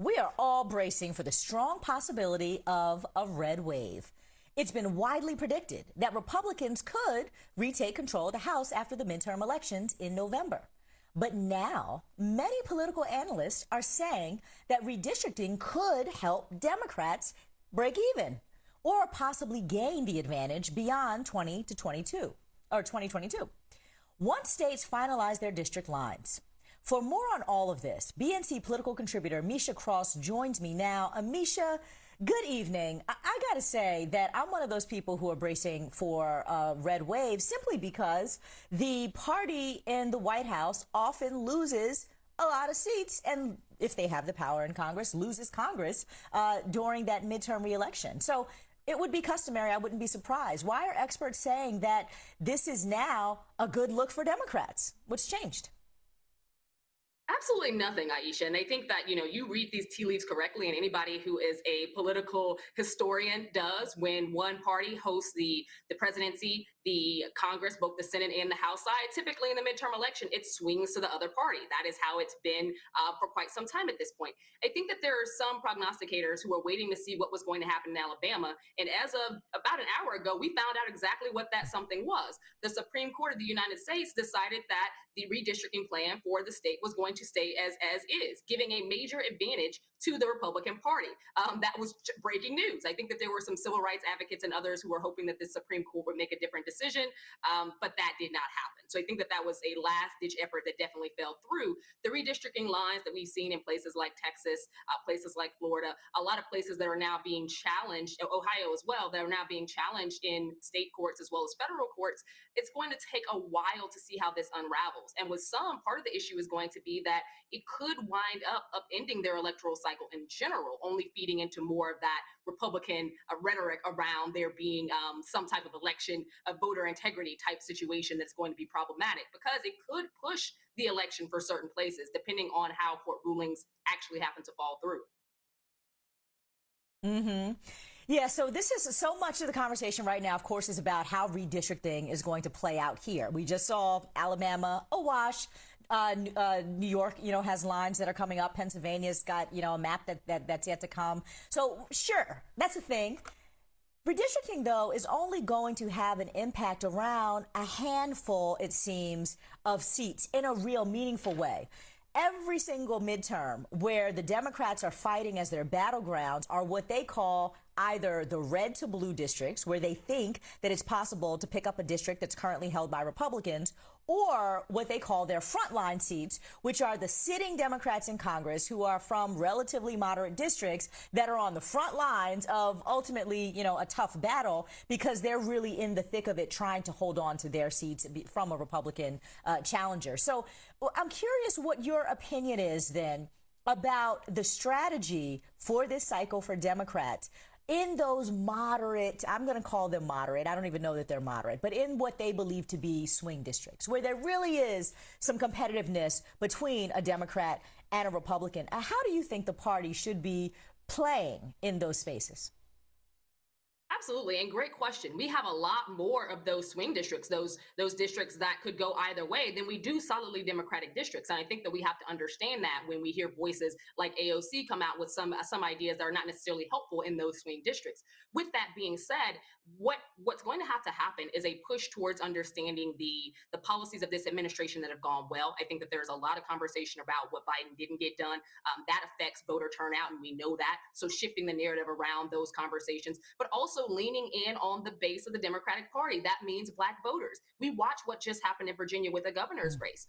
we are all bracing for the strong possibility of a red wave. It's been widely predicted that Republicans could retake control of the House after the midterm elections in November. But now, many political analysts are saying that redistricting could help Democrats break even or possibly gain the advantage beyond 2022. Once states finalize their district lines. For more on all of this, BNC political contributor Ameshia Cross joins me now. Ameshia, good evening. I got to say that I'm one of those people who are bracing for a red wave simply because the party in the White House often loses a lot of seats, and if they have the power in Congress, loses Congress during that midterm reelection. So it would be customary. I wouldn't be surprised. Why are experts saying that this is now a good look for Democrats? What's changed? Absolutely nothing, Aisha. And I think that, you read these tea leaves correctly, and anybody who is a political historian does. When one party hosts the presidency, the Congress, both the Senate and the House side, typically in the midterm election, it swings to the other party. That is how it's been for quite some time at this point. I think that there are some prognosticators who are waiting to see what was going to happen in Alabama. And as of about an hour ago, we found out exactly what that something was. The Supreme Court of the United States decided that the redistricting plan for the state was going to stay as is, giving a major advantage to the Republican Party. That was breaking news. I think that there were some civil rights advocates and others who were hoping that the Supreme Court would make a different decision, but that did not happen. So I think that that was a last-ditch effort that definitely fell through. The redistricting lines that we've seen in places like Texas, places like Florida, a lot of places that are now being challenged, Ohio as well, that are now being challenged in state courts as well as federal courts. It's going to take a while to see how this unravels. And with some, part of the issue is going to be that it could wind up upending their electoral cycle in general, only feeding into more of that Republican rhetoric around there being some type of election, a voter integrity type situation that's going to be problematic, because it could push the election for certain places, depending on how court rulings actually happen to fall through. Mm-hmm. Yeah, so this is so much of the conversation right now, of course, is about how redistricting is going to play out here. We just saw Alabama awash. New York, has lines that are coming up. Pennsylvania's got, a map that's yet to come. So sure, that's a thing. Redistricting, though, is only going to have an impact around a handful, it seems, of seats in a real meaningful way. Every single midterm where the Democrats are fighting as their battlegrounds are what they call either the red to blue districts, where they think that it's possible to pick up a district that's currently held by Republicans, or what they call their frontline seats, which are the sitting Democrats in Congress who are from relatively moderate districts that are on the front lines of ultimately, a tough battle, because they're really in the thick of it trying to hold on to their seats from a Republican challenger. So I'm curious what your opinion is then about the strategy for this cycle for Democrats in those moderate, I'm going to call them moderate, I don't even know that they're moderate, but in what they believe to be swing districts, where there really is some competitiveness between a Democrat and a Republican. How do you think the party should be playing in those spaces? Absolutely, and great question. We have a lot more of those swing districts, those districts that could go either way, than we do solidly Democratic districts. And I think that we have to understand that when we hear voices like AOC come out with some ideas that are not necessarily helpful in those swing districts. With that being said, what's going to have to happen is a push towards understanding the policies of this administration that have gone well. I think that there's a lot of conversation about what Biden didn't get done. That affects voter turnout, and we know that. So shifting the narrative around those conversations, but also leaning in on the base of the Democratic Party. That means Black voters. We watch what just happened in Virginia with the governor's race.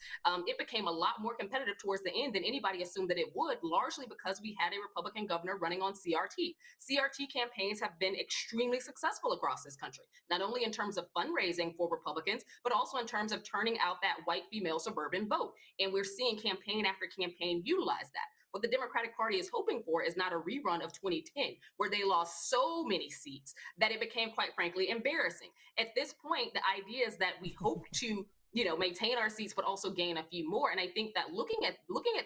It became a lot more competitive towards the end than anybody assumed that it would, largely because we had a Republican governor running on CRT. CRT campaigns have been extremely successful across this country, not only in terms of fundraising for Republicans, but also in terms of turning out that white female suburban vote. And we're seeing campaign after campaign utilize that. What the Democratic Party is hoping for is not a rerun of 2010, where they lost so many seats that it became, quite frankly, embarrassing. At this point, the idea is that we hope to maintain our seats, but also gain a few more. And I think that looking at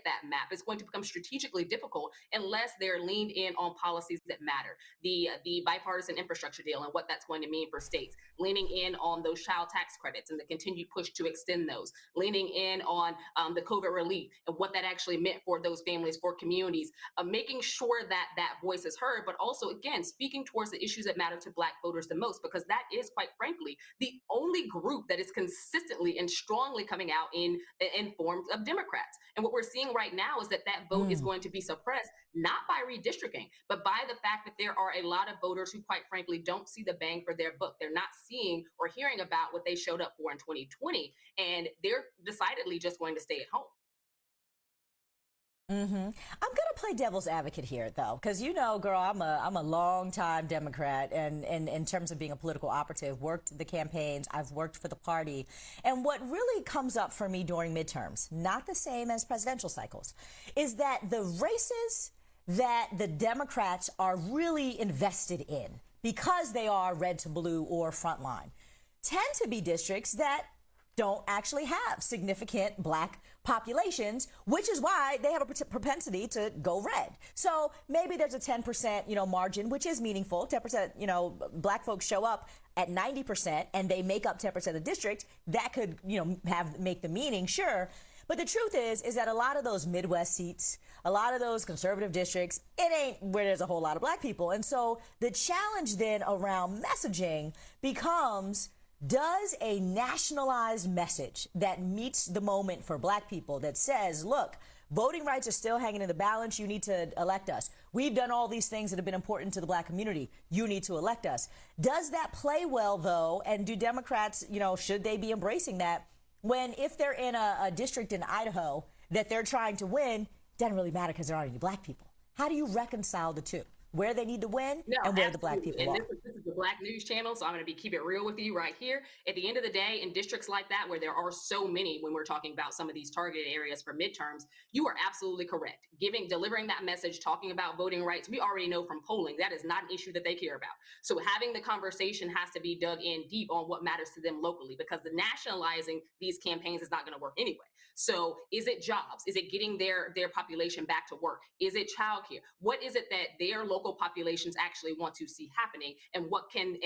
that map is going to become strategically difficult unless they're leaned in on policies that matter. The bipartisan infrastructure deal and what that's going to mean for states, leaning in on those child tax credits and the continued push to extend those, leaning in on the COVID relief and what that actually meant for those families, for communities, making sure that that voice is heard, but also, again, speaking towards the issues that matter to Black voters the most, because that is, quite frankly, the only group that is consistently and strongly coming out in forms of Democrats. And what we're seeing right now is that vote is going to be suppressed, not by redistricting, but by the fact that there are a lot of voters who, quite frankly, don't see the bang for their buck. They're not seeing or hearing about what they showed up for in 2020, and they're decidedly just going to stay at home. I'm going to play devil's advocate here, though, because, girl, I'm a long-time Democrat, and in terms of being a political operative, worked the campaigns, I've worked for the party. And what really comes up for me during midterms, not the same as presidential cycles, is that the races that the Democrats are really invested in, because they are red to blue or frontline, tend to be districts that don't actually have significant Black populations, which is why they have a propensity to go red. So maybe there's a 10%, margin, which is meaningful. 10%, Black folks show up at 90% and they make up 10% of the district. That could, make the meaning, sure. But the truth is that a lot of those Midwest seats, a lot of those conservative districts, it ain't where there's a whole lot of Black people. And so the challenge then around messaging becomes, does a nationalized message that meets the moment for Black people, that says, look, voting rights are still hanging in the balance, you need to elect us. We've done all these things that have been important to the Black community, you need to elect us. Does that play well, though? And do Democrats, should they be embracing that, when if they're in a district in Idaho that they're trying to win, doesn't really matter because there aren't any Black people? How do you reconcile the two? Where they need to win and where the Black people are. This is the Black News Channel, so I'm going to keep it real with you right here. At the end of the day, in districts like that, where there are so many, when we're talking about some of these targeted areas for midterms, you are absolutely correct. Delivering that message, talking about voting rights, we already know from polling that is not an issue that they care about. So having the conversation has to be dug in deep on what matters to them locally, because the nationalizing these campaigns is not going to work anyway. So is it jobs? Is it getting their population back to work? Is it childcare? What is it that their local populations actually want to see happening? And what can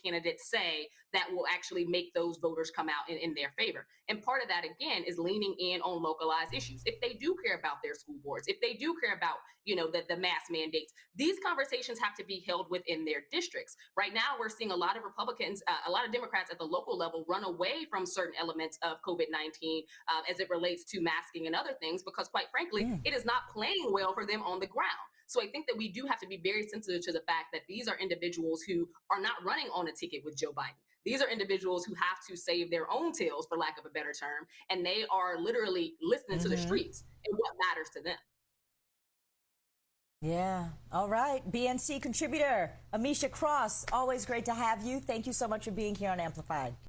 candidates say that will actually make those voters come out in their favor? And part of that, again, is leaning in on localized issues. If they do care about their school boards, if they do care about, the mask mandates, these conversations have to be held within their districts. Right now, we're seeing a lot of Republicans, a lot of Democrats at the local level run away from certain elements of COVID-19 as it relates to masking and other things, because quite frankly, it is not playing well for them on the ground. So I think that we do have to be very sensitive to the fact that these are individuals who are not running on a ticket with Joe Biden. These are individuals who have to save their own tails, for lack of a better term, and they are literally listening to the streets and what matters to them. Yeah. All right. BNC contributor Ameshia Cross, always great to have you. Thank you so much for being here on Amplified.